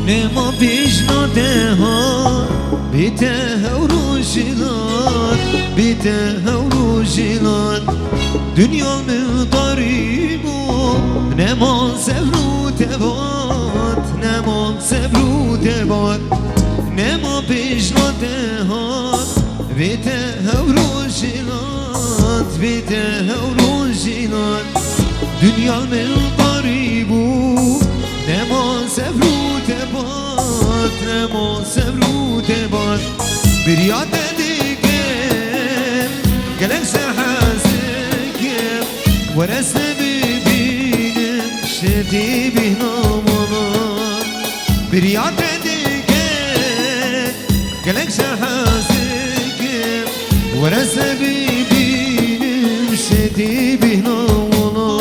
نما پیشناده ها بیته هوروشیلان بیته هوروشیلان دنیا مقداریبو نما سبروت باد نما سبروت باد نما پیشناده ها بیته هوروشیلان بیته هوروشیلان دنیا مقداریبو نما سبروت باد نما سبروت باد بریاد دیگه گلک سحاسکم ورس ببینم شدی بینامانا بریاد دیگه گلک سحاسکم ورس ببینم شدی بینامانا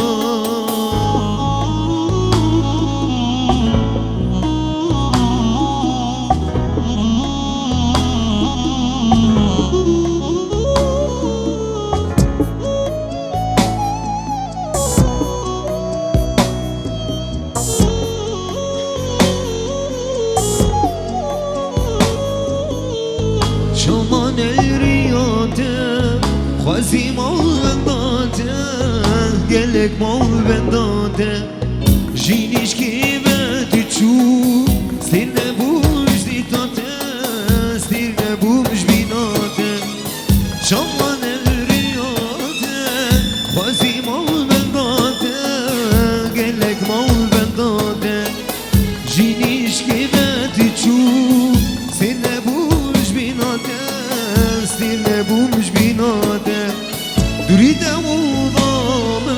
شمان ریاده خوازی مال بنداده گلک مال بنداده جینیش کی بدی چو ستیر نبوش دیتاده ستیر نبوش بیناده شمان ریاده خوازی مال بنداده گلک مال بنداده جینیش کی بدی چو ستیر نبوش بیناده ستیر نبوش بیناده دوری دمودامه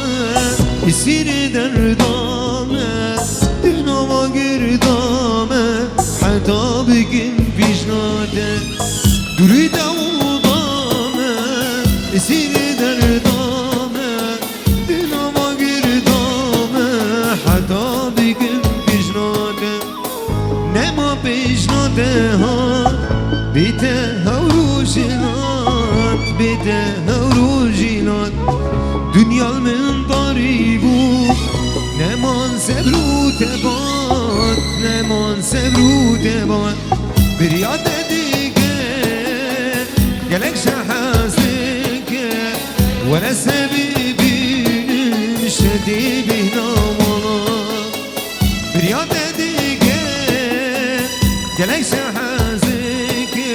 اسیر دردامه دنما گردامه حتی بگیم پیشناده دوری دمودامه اسیر دردامه دنما گردامه حتی بگیم پیشناده نما پیشناده ها بیته هوروشیلان بیته هوروشیلان دنیا من داریبو نمان سبروت باد نمان سبروت باد بریاد دیگه گلک شحاسکه ورس ببینم شدی بینامانا بریاد دیگه گلک شحاسکه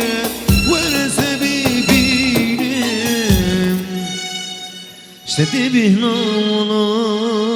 ورس ببینم شدی بینامانا